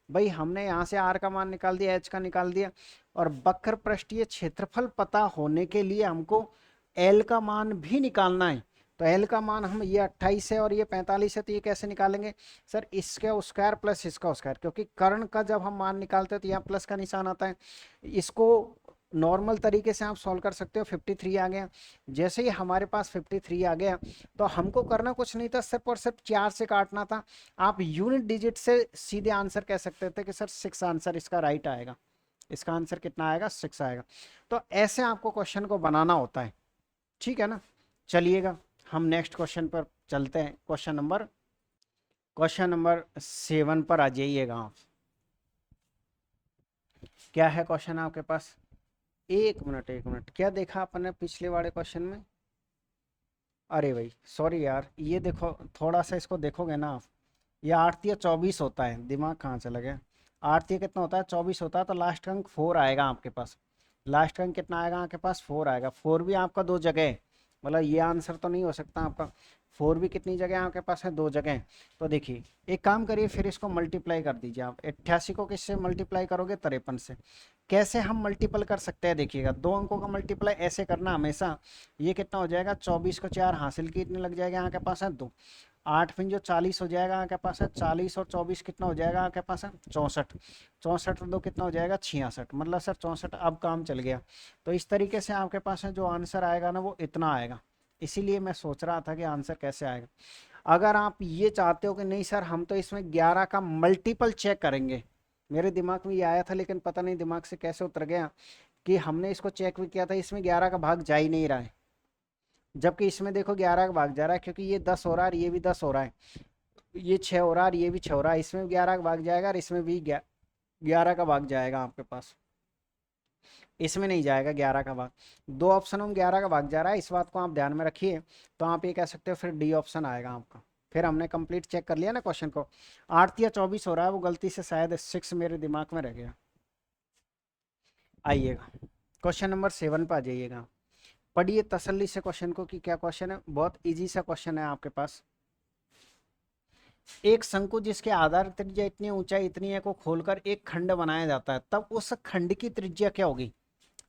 भाई हमने यहाँ से आर का मान निकाल दिया, एच का निकाल दिया, और वक्र पृष्ठीय क्षेत्रफल पता होने के लिए हमको एल का मान भी निकालना है। तो एल का मान हम ये 28 है और ये 45 है, तो ये कैसे निकालेंगे सर, इसका स्क्वायर प्लस इसका स्क्वायर, क्योंकि कर्ण का जब हम मान निकालते हैं तो यहाँ प्लस का निशान आता है। इसको नॉर्मल तरीके से आप सॉल्व कर सकते हो। 53 आ गया, जैसे ही हमारे पास 53 आ गया तो हमको करना कुछ नहीं था, सिर्फ और सिर्फ 4 से काटना था। आप यूनिट डिजिट से सीधे आंसर कह सकते थे कि सर 6 आंसर इसका राइट आएगा, इसका आंसर कितना आएगा 6 आएगा। तो ऐसे आपको क्वेश्चन को बनाना होता है, ठीक है ना। चलिएगा हम नेक्स्ट क्वेश्चन पर चलते हैं, क्वेश्चन नंबर 7 पर आ जाइएगा आप। क्या है क्वेश्चन आपके पास, एक मिनट, क्या देखा अपन ने पिछले वाले क्वेश्चन में, अरे भाई सॉरी यार, ये देखो थोड़ा सा इसको देखोगे ना आप, ये 8 या 24 होता है, दिमाग कहाँ चला गया, 8 या कितना होता है 24 होता है, तो लास्ट का अंक 4 आएगा आपके पास। लास्ट का अंक कितना आएगा आपके पास 4 आएगा, 4 भी आपका 2 जगह है, मतलब ये आंसर तो नहीं हो सकता आपका। 4 भी कितनी जगह आपके पास है 2 जगह। तो देखिए एक काम करिए, फिर इसको मल्टीप्लाई कर दीजिए आप, 88 को किससे मल्टीप्लाई करोगे 53 से। कैसे हम मल्टीपल कर सकते हैं, देखिएगा 2 अंकों का मल्टीप्लाई ऐसे करना हमेशा। ये कितना हो जाएगा 24 को 4 हासिल कितने लग जाएगा आपके पास है 2, 8 फिर जो 40 हो जाएगा आपके पास है, 40 और 24 कितना हो जाएगा आपके पास है 64, 64 और 2 कितना हो जाएगा 66, मतलब सर 64। अब काम चल गया। तो इस तरीके से आपके पास है जो आंसर आएगा ना वो इतना आएगा, इसीलिए मैं सोच रहा था कि आंसर कैसे आएगा। अगर आप ये चाहते हो कि नहीं सर हम तो इसमें 11 का मल्टीपल चेक करेंगे, मेरे दिमाग में ये आया था लेकिन पता नहीं दिमाग से कैसे उतर गया कि हमने इसको चेक भी किया था, इसमें 11 का भाग जा ही नहीं रहा है, जबकि इसमें देखो 11 का भाग जा रहा है, क्योंकि ये 10 हो रहा है, ये भी 10 हो रहा है, ये 6 हो रहा है, ये भी 6 हो रहा है, इसमें 11 का भाग जाएगा और इसमें भी 11 का भाग जाएगा आपके पास। इसमें नहीं जाएगा 11 का भाग, दो ऑप्शनों में 11 का भाग जा रहा है, इस बात को आप ध्यान में रखिए। तो आप ये कह सकते हो फिर डी ऑप्शन आएगा आपका। फिर हमने कंप्लीट चेक कर लिया ना क्वेश्चन को। 8 या 24 हो रहा है, वो गलती से शायद 6 मेरे दिमाग में रह गया। आइएगा क्वेश्चन नंबर 7 पर आ जाइएगा। पढ़िए तसल्ली से क्वेश्चन को कि क्या क्वेश्चन है। बहुत इजी सा क्वेश्चन है आपके पास। एक शंकु जिसके आधार त्रिज्या इतनी ऊंचाई इतनी है को खोलकर एक खंड बनाया जाता है, तब उस खंड की त्रिज्या क्या होगी।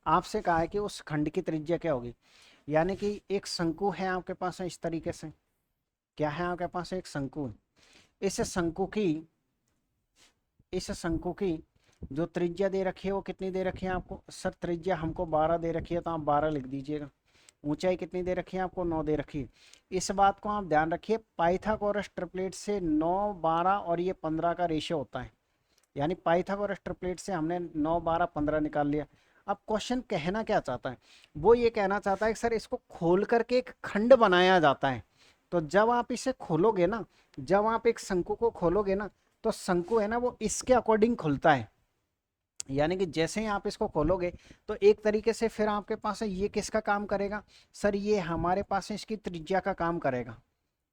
आपसे कहा है कि उस खंड की त्रिज्या क्या होगी। यानी कि एक शंकु है आपके पास है इस तरीके से, क्या है आपके पास एक शंकु है। इस शंकु की जो त्रिज्या दे रखी है वो कितनी दे रखी है आपको। सर त्रिज्या हमको 12 दे रखी है, तो आप 12 लिख दीजिएगा। ऊंचाई कितनी दे रखी है आपको, 9 दे रखी है। इस बात को आप ध्यान रखिए, पाइथागोरस ट्रिपलेट से 9, 12 और ये 15 का रेशियो होता है। यानी पाइथागोरस ट्रिपलेट से हमने 9, 12, 15 निकाल लिया। अब क्वेश्चन कहना क्या चाहता है, वो ये कहना चाहता है कि सर इसको खोल करके एक खंड बनाया जाता है। तो जब आप इसे खोलोगे ना, जब आप एक शंकु को खोलोगे ना, तो शंकु है ना वो इसके अकॉर्डिंग खुलता है। यानी कि जैसे ही आप इसको खोलोगे तो एक तरीके से फिर आपके पास है ये किसका काम करेगा। सर ये हमारे पास है इसकी त्रिज्या का काम करेगा।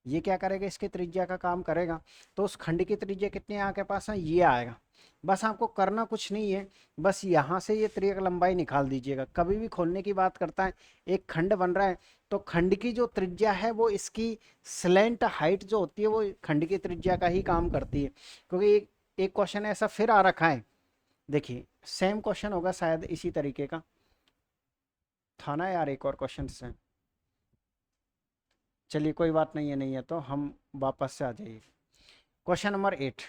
ये क्या करेगा, इसकी त्रिज्या का काम करेगा। तो उस खंड की त्रिज्या कितनी है आपके पास है, ये आएगा। बस आपको करना कुछ नहीं है, बस यहाँ से ये त्रिज्या लंबाई निकाल दीजिएगा। कभी भी खोलने की बात करता है, एक खंड बन रहा है तो खंड की जो त्रिज्या है वो इसकी स्लेंट हाइट जो होती है वो खंड की त्रिज्या का ही काम करती है। क्योंकि एक क्वेश्चन ऐसा फिर आ रखा है, देखिए सेम क्वेश्चन होगा शायद इसी तरीके का था ना यार, एक और क्वेश्चन से। चलिए कोई बात नहीं है, नहीं है तो हम वापस से आ जाइए क्वेश्चन नंबर 8।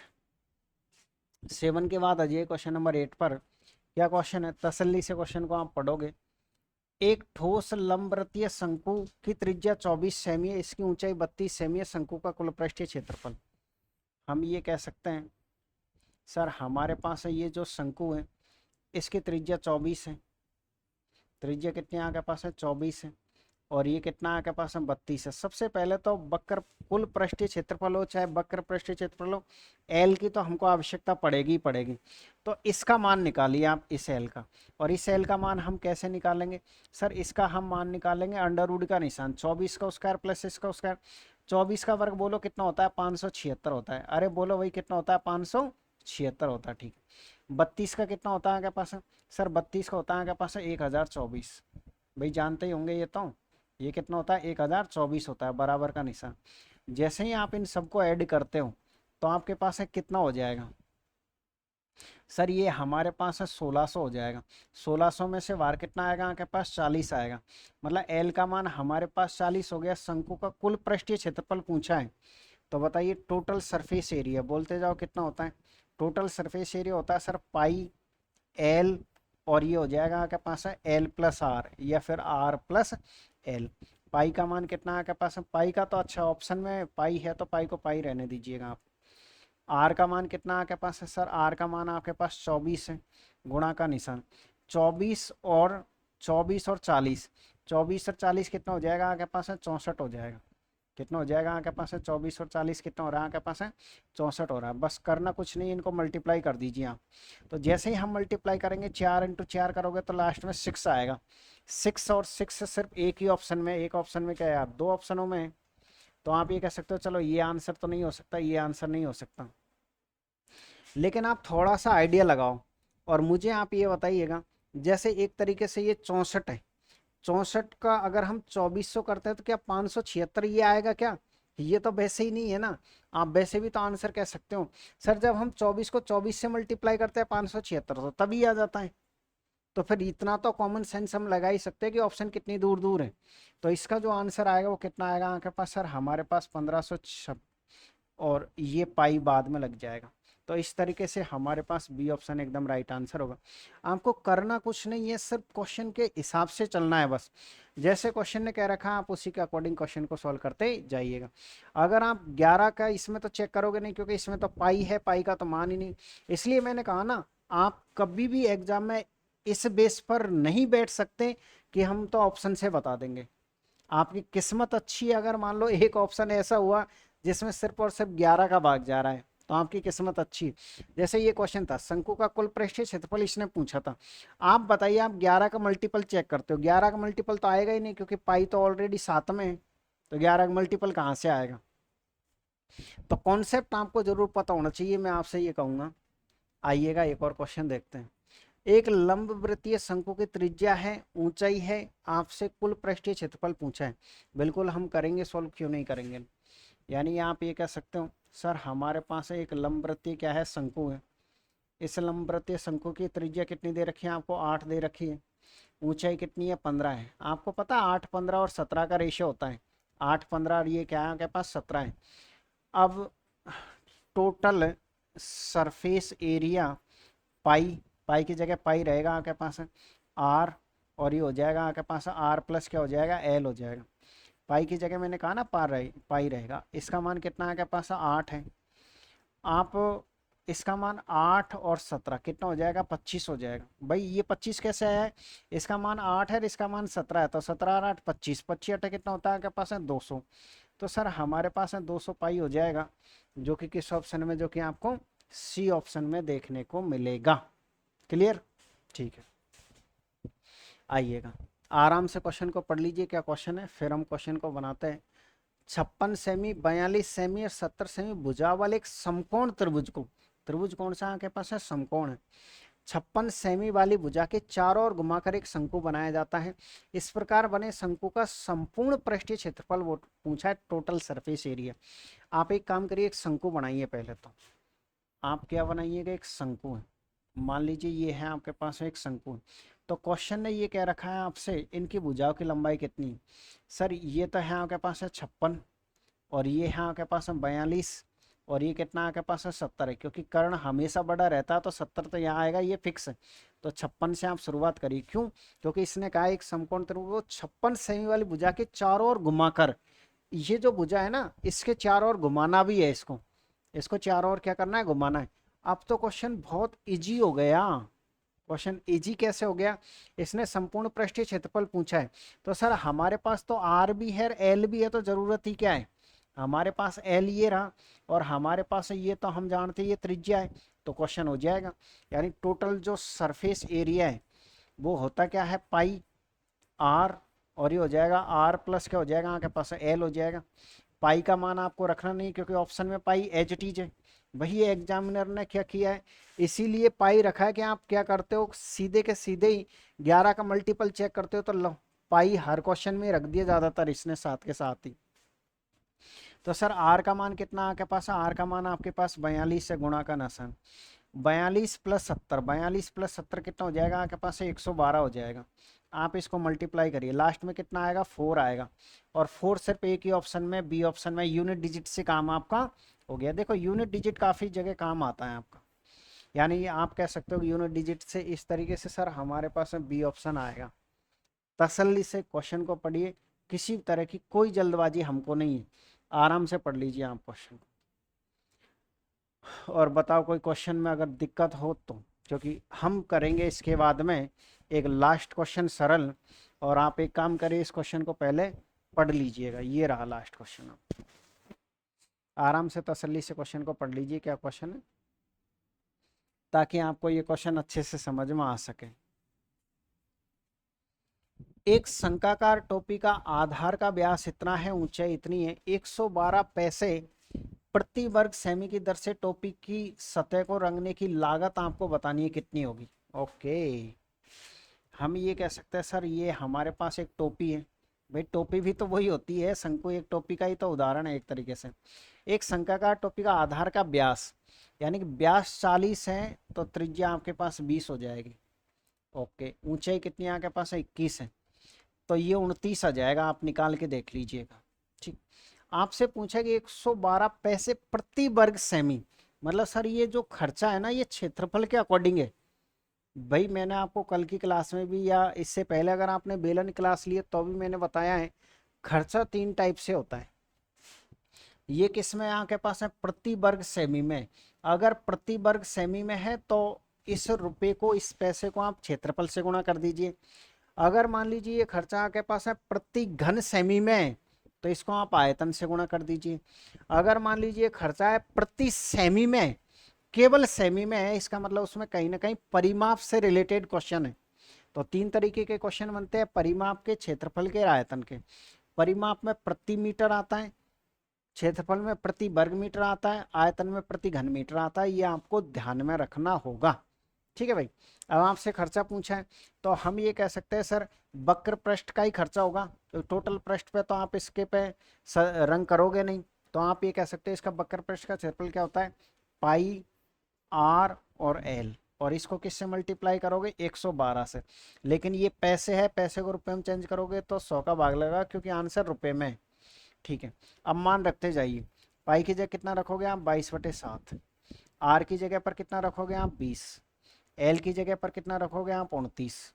7 के बाद आ जाइए क्वेश्चन नंबर 8 पर। क्या क्वेश्चन है, तसल्ली से क्वेश्चन को आप पढ़ोगे। एक ठोस लंबवृत्तीय शंकु की त्रिज्या 24 सेमी है, इसकी ऊंचाई 32 सेमी है, शंकु का कुल पृष्ठीय क्षेत्रफल। हम ये कह सकते हैं सर हमारे पास है ये जो शंकु है इसकी त्रिज्या 24 है। त्रिज्या कितनी आपके पास है, 24 है। और ये कितना आपके पास है, 32 है। सबसे पहले तो वक्र कुल पृष्ठीय क्षेत्रफल हो चाहे वक्र पृष्ठीय क्षेत्रफल हो, एल की तो हमको आवश्यकता पड़ेगी ही पड़ेगी। तो इसका मान निकालिए आप इस एल का। और इस एल का मान हम कैसे निकालेंगे, सर इसका हम मान निकालेंगे अंडर रूट का निशान, 24 का स्क्वायर प्लस इसका स्क्वायर। 24 का वर्ग बोलो कितना होता है, 576 होता है। अरे बोलो वही कितना होता है, 576 होता है, ठीक। 32 का कितना होता है आपके पास, सर 32 का होता है आपके पास 1024। भाई जानते ही होंगे ये कितना होता है, 1024 होता है, बराबर का निशान। जैसे ही आप इन सबको ऐड करते हो तो आपके पास है कितना हो जाएगा, सर ये हमारे पास है 1600 हो जाएगा। 1600 में से वार कितना आएगा आपके पास, 40 आएगा। मतलब एल का मान हमारे पास 40 हो गया। शंकु का कुल पृष्ठीय क्षेत्रफल पूछा है, तो बताइए टोटल सरफेस एरिया, बोलते जाओ कितना होता है। टोटल सरफेस एरिया होता है सर पाई एल, और ये हो जाएगा आपके पास है एल प्लस आर या फिर आर प्लस एल। पाई का मान कितना है आपके पास है, पाई का तो अच्छा ऑप्शन में पाई है तो पाई को पाई रहने दीजिएगा आप। आर का मान कितना आपके पास है, सर आर का मान आपके पास 24 है, गुणा का निशान। 24 और 40, 24 और 40 कितना हो जाएगा आपके पास है, 64 हो जाएगा। कितना हो जाएगा आपके पास है, 24 और 40 कितना हो रहा है आपके पास है, 64 हो रहा है। बस करना कुछ नहीं, इनको मल्टीप्लाई कर दीजिए आप। तो जैसे ही हम मल्टीप्लाई करेंगे 4 × 4 करोगे तो लास्ट में 6 आएगा। 6 और 6 सिर्फ एक ही ऑप्शन में, एक ऑप्शन में क्या है यार, दो ऑप्शनों में। तो आप ये कह सकते हो चलो ये आंसर तो नहीं हो सकता, ये आंसर नहीं हो सकता। लेकिन आप थोड़ा सा आइडिया लगाओ और मुझे आप ये बताइएगा, जैसे एक तरीके से ये 64 है, 64 का अगर हम 2400 करते हैं तो क्या 576 ये आएगा क्या, ये तो वैसे ही नहीं है ना। आप वैसे भी तो आंसर कह सकते हो सर जब हम 24 को 24 से मल्टीप्लाई करते हैं 576 तो तभी आ जाता है। तो फिर इतना तो कॉमन सेंस हम लगा ही सकते हैं कि ऑप्शन कितनी दूर दूर है। तो इसका जो आंसर आएगा वो कितना आएगा आपके पास, सर हमारे पास 1500 और ये पाई बाद में लग जाएगा। तो इस तरीके से हमारे पास बी ऑप्शन एकदम राइट आंसर होगा। आपको करना कुछ नहीं है, सिर्फ क्वेश्चन के हिसाब से चलना है बस। जैसे क्वेश्चन ने कह रखा है आप उसी के अकॉर्डिंग क्वेश्चन को सॉल्व करते जाइएगा। अगर आप 11 का इसमें तो चेक करोगे नहीं क्योंकि इसमें तो पाई है, पाई का तो मान ही नहीं। इसलिए मैंने कहा ना, आप कभी भी एग्जाम में इस बेस पर नहीं बैठ सकते कि हम तो ऑप्शन से बता देंगे। आपकी किस्मत अच्छी है अगर मान लो एक ऑप्शन ऐसा हुआ जिसमें सिर्फ और सिर्फ 11 का भाग जा रहा है, तो आपकी किस्मत अच्छी है। जैसे ये क्वेश्चन था, शंकु का कुल पृष्ठीय क्षेत्रफल इसने पूछा था। आप बताइए, आप 11 का मल्टीपल चेक करते हो, 11 का मल्टीपल तो आएगा ही नहीं, क्योंकि पाई तो ऑलरेडी 7 में है, तो 11 का मल्टीपल कहाँ से आएगा। तो कॉन्सेप्ट आपको जरूर पता होना चाहिए, मैं आपसे ये कहूंगा। आइएगा एक और क्वेश्चन देखते हैं। एक लंबवृत्तीय शंकु की त्रिज्या है, ऊंचाई है, आपसे कुल पृष्ठीय क्षेत्रफल पूछा है। बिल्कुल हम करेंगे सॉल्व, क्यों नहीं करेंगे। यानी आप ये कह सकते हो, सर हमारे पास एक लंबवृत्तीय क्या है, शंकु है। इस लंबवृत्तीय शंकु की त्रिज्या कितनी दे रखी है आपको, 8 दे रखी है। ऊंचाई कितनी है, 15 है। आपको पता है 8, 15 और 17 का रेशियो होता है। 8, 15 और ये क्या है आपके पास, 17 है। अब टोटल सरफेस एरिया पाई, पाई की जगह पाई रहेगा आपके पास आर, और ये हो जाएगा आपके पास आर प्लस क्या हो जाएगा, एल हो जाएगा। पाई की जगह मैंने कहा ना पाई रहेगा। इसका मान कितना है आपके पास, 8 है। आप इसका मान 8 और 17 कितना हो जाएगा, 25 हो जाएगा। भाई ये 25 कैसे आया है, इसका मान 8 है, इसका मान 17 है, तो 17 और 8 25, 25 8 कितना होता है आपके पास है, 200। तो सर हमारे पास है 200 पाई हो जाएगा, जो कि किस ऑप्शन में, जो कि आपको सी ऑप्शन में देखने को मिलेगा। क्लियर, ठीक है। आइएगा आराम से क्वेश्चन को पढ़ लीजिए, क्या क्वेश्चन है, फिर हम क्वेश्चन को बनाते हैं। 56 सेमी, 42 सेमी और 70 सेमी भुजा वाले एक समकोण त्रिभुज को, त्रिभुज कौन सा आपके पास है, समकोण है, 56 सेमी वाली भुजा के चारों ओर घुमाकर एक शंकु बनाया जाता है। इस प्रकार बने शंकु का संपूर्ण पृष्ठीय क्षेत्रफल वो पूछा है, टोटल सरफेस एरिया। आप एक काम करिए, एक शंकु बनाइए। पहले तो आप क्या बनाइएगा, एक शंकु है। मान लीजिए ये है आपके पास एक शंकु है। तो क्वेश्चन ने ये कह रखा है आपसे, इनकी भुजाओं की लंबाई कितनी है। सर ये तो है आपके पास है 56, और ये है आपके पास है 42, और ये कितना आपके पास है 70 है। क्योंकि कर्ण हमेशा बड़ा रहता है, तो 70 तो यहाँ आएगा, ये फिक्स है। तो 56 से आप शुरुआत करिए। क्यों, क्योंकि इसने कहा एक समकोण त्रिभुज 56 सेमी वाली भुजा के चारों ओर घुमाकर, ये जो भुजा है ना, इसके चारों ओर घुमाना भी है, इसको इसको चारों ओर क्या करना है, घुमाना है। अब तो क्वेश्चन बहुत इजी हो गया। क्वेश्चन इजी कैसे हो गया, इसने संपूर्ण पृष्ठीय क्षेत्रफल पूछा है। तो सर हमारे पास तो आर भी है, एल भी है, तो जरूरत ही क्या है, हमारे पास एल ये रहा, और हमारे पास ये तो हम जानते हैं ये त्रिज्या है। तो क्वेश्चन हो जाएगा। यानी टोटल जो सरफेस एरिया है वो होता क्या है, पाई आर, और ये हो जाएगा आर प्लस क्या हो जाएगा आपके पास, एल हो जाएगा। पाई का मान आपको रखना नहीं, क्योंकि ऑप्शन में पाई एच टीज है। वही एग्जामिनर ने क्या किया है, इसीलिए पाई रखा है कि आप क्या करते हो, सीधे के सीधे ही 11 का मल्टीपल चेक करते हो, तो लो पाई हर क्वेश्चन में रख दिया ज्यादातर इसने साथ के साथ ही। तो सर आर का मान कितना आपके पास है, आर का मान आपके पास 42 से गुणा का नसन, 42 प्लस 70, 42 प्लस 70 कितना हो जाएगा आपके पास है, 112 हो जाएगा। आप इसको मल्टीप्लाई करिए, लास्ट में कितना आएगा, 4 आएगा। और 4 सिर्फ एक ही ऑप्शन में, बी ऑप्शन में, यूनिट डिजिट से काम आपका हो गया। देखो यूनिट डिजिट काफी जगह काम आता है आपका। यानी आप कह सकते हो यूनिट डिजिट से इस तरीके से, सर हमारे पास में बी ऑप्शन आएगा। तसल्ली से क्वेश्चन को पढ़िए, किसी तरह की कोई जल्दबाजी हमको नहीं है, आराम से पढ़ लीजिए आप क्वेश्चन को। और बताओ कोई क्वेश्चन में अगर दिक्कत हो तो, क्योंकि हम करेंगे इसके बाद में एक लास्ट क्वेश्चन सरल। और आप एक काम करिए, इस क्वेश्चन को पहले पढ़ लीजिएगा। ये रहा लास्ट क्वेश्चन, आप आराम से तसल्ली से क्वेश्चन को पढ़ लीजिए, क्या क्वेश्चन है, ताकि आपको ये क्वेश्चन अच्छे से समझ में आ सके। एक शंकाकार टोपी का आधार का व्यास इतना है, ऊंचाई इतनी है, 112 पैसे प्रति वर्ग सेमी की दर से टोपी की सतह को रंगने की लागत आपको बतानी है कितनी होगी। ओके, हम ये कह सकते हैं सर ये हमारे पास एक टोपी है। भाई टोपी भी तो वही होती है, शंकु एक टोपी का ही तो उदाहरण है एक तरीके से। एक शंकाकार टोपी का आधार का व्यास, यानी कि व्यास 40 है, तो त्रिज्या आपके पास 20 हो जाएगी। ओके, ऊंचाई कितनी आपके पास है, 21 है, तो ये 29 आ जाएगा, आप निकाल के देख लीजिएगा। ठीक, आपसे पूछा कि 112 पैसे प्रति वर्ग सेमी, मतलब सर ये जो खर्चा है ना, ये क्षेत्रफल के अकॉर्डिंग है। भाई मैंने आपको कल की क्लास में भी, या इससे पहले अगर आपने बेलन क्लास ली तो भी मैंने बताया है, खर्चा 3 टाइप से होता है। ये किस में आपके पास है, प्रति वर्ग सेमी में। अगर प्रति वर्ग सेमी में है तो इस रुपए को, इस पैसे को आप क्षेत्रफल से गुणा कर दीजिए। अगर मान लीजिए ये खर्चा आपके पास है प्रति घन सेमी में, तो इसको आप आयतन से गुणा कर दीजिए। अगर मान लीजिए खर्चा है प्रति सेमी में, केवल सेमी में है, इसका मतलब उसमें कहीं ना कहीं परिमाप से रिलेटेड क्वेश्चन है। तो तीन तरीके के क्वेश्चन बनते हैं, परिमाप के, क्षेत्रफल के, आयतन के। परिमाप में प्रति मीटर आता है, क्षेत्रफल में प्रति वर्ग मीटर आता है, आयतन में प्रति घन मीटर आता है। ये आपको ध्यान में रखना होगा, ठीक है भाई। अब आपसे खर्चा पूछा है तो हम ये कह सकते हैं सर वक्र पृष्ठ का ही खर्चा होगा, तो टोटल पृष्ठ पे तो आप इसके पे रंग करोगे नहीं, तो आप ये कह सकते हैं इसका वक्र पृष्ठ का क्षेत्रफल क्या होता है, पाई आर और एल, और इसको किससे मल्टीप्लाई करोगे, 112 से। लेकिन ये पैसे है, पैसे को रुपए में चेंज करोगे तो 100 का भाग लगेगा, क्योंकि आंसर रुपए में है, ठीक है। अब मान रखते जाइए, पाई की जगह कितना रखोगे आप, 22/7। आर की जगह पर कितना रखोगे आप, 20। एल की जगह पर कितना रखोगे आप, 29।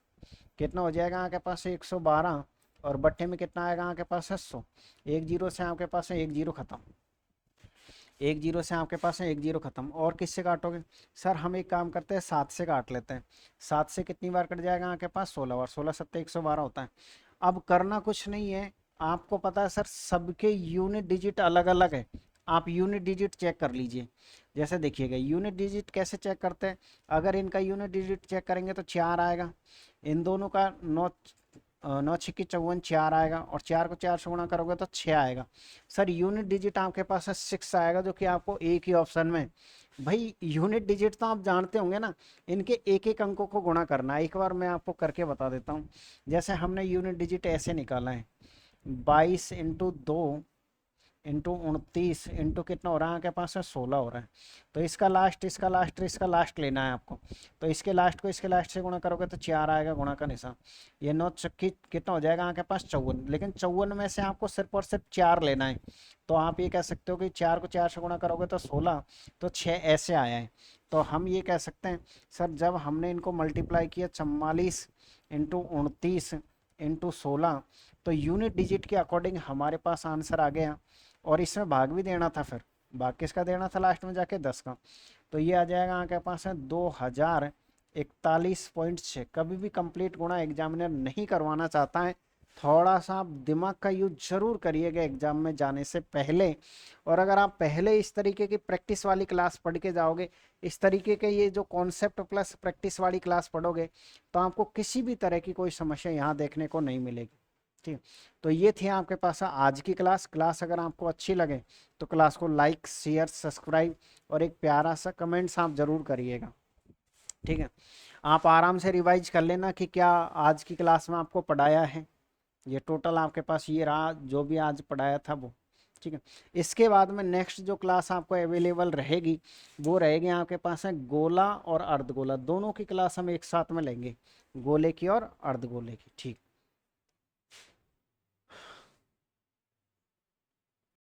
कितना हो जाएगा आपके पास 112, और बट्टे में कितना आएगा आपके पास 100। एक जीरो से आपके पास है एक जीरो खत्म, एक जीरो से आपके पास है एक जीरो खत्म। और किससे काटोगे सर, हम एक काम करते हैं 7 से काट लेते हैं। 7 से कितनी बार कट जाएगा आपके पास, 16 बार। 16 सत्ते 112 होता है। अब करना कुछ नहीं है, आपको पता है सर सबके यूनिट डिजिट अलग अलग है, आप यूनिट डिजिट चेक कर लीजिए। जैसे देखिएगा यूनिट डिजिट कैसे चेक करते हैं, अगर इनका यूनिट डिजिट चेक करेंगे तो 4 आएगा, इन दोनों का 9 छिक्की 54 4 आएगा, और 4 को 4 से गुणा करोगे तो 6 आएगा। सर यूनिट डिजिट आपके पास है 6 आएगा, जो कि आपको एक ही ऑप्शन में। भाई यूनिट डिजिट तो आप जानते होंगे ना, इनके एक एक अंकों को गुणा करना है। एक बार मैं आपको करके बता देता हूँ। जैसे हमने यूनिट डिजिट ऐसे निकाला है, 22 इंटू 2 इंटू 29 इंटू कितना हो रहा है आपके पास है 16 हो रहा है। तो इसका लास्ट, इसका लास्ट, इसका लास्ट लेना है आपको। तो इसके लास्ट को इसके लास्ट से गुणा करोगे तो 4 आएगा, गुणा का निशान। ये 9 चक्की कितना हो जाएगा आपके पास 54, लेकिन 54 में से आपको सिर्फ और सिर्फ 4 लेना है। तो आप ये कह सकते हो कि 4 को 4 से गुणा करोगे तो 16, तो 6 ऐसे आया है। तो हम ये कह सकते हैं सर जब हमने इनको मल्टीप्लाई किया 44 इंटू 29 इंटू 16, तो यूनिट डिजिट के अकॉर्डिंग हमारे पास आंसर आ गया। और इसमें भाग भी देना था, फिर भाग किसका देना था लास्ट में जाके, 10 का। तो ये आ जाएगा आपके पास है 2041.6। कभी भी कंप्लीट गुणा एग्जामिनर नहीं करवाना चाहता है, थोड़ा सा आप दिमाग का यूज जरूर करिएगा एग्जाम में जाने से पहले। और अगर आप पहले इस तरीके की प्रैक्टिस वाली क्लास पढ़ के जाओगे, इस तरीके के ये जो कॉन्सेप्ट प्लस प्रैक्टिस वाली क्लास पढ़ोगे, तो आपको किसी भी तरह की कोई समस्या यहाँ देखने को नहीं मिलेगी, ठीक। तो ये थी आपके पास आज की क्लास अगर आपको अच्छी लगे तो क्लास को लाइक शेयर सब्सक्राइब और एक प्यारा सा कमेंट्स आप जरूर करिएगा, ठीक है। आप आराम से रिवाइज कर लेना कि क्या आज की क्लास में आपको पढ़ाया है। ये टोटल आपके पास ये रहा जो भी आज पढ़ाया था वो, ठीक है। इसके बाद में नेक्स्ट जो क्लास आपको अवेलेबल रहेगी वो रहेगी आपके पास है गोला और अर्धगोला, दोनों की क्लास हम एक साथ में लेंगे, गोले की और अर्धगोले की, ठीक।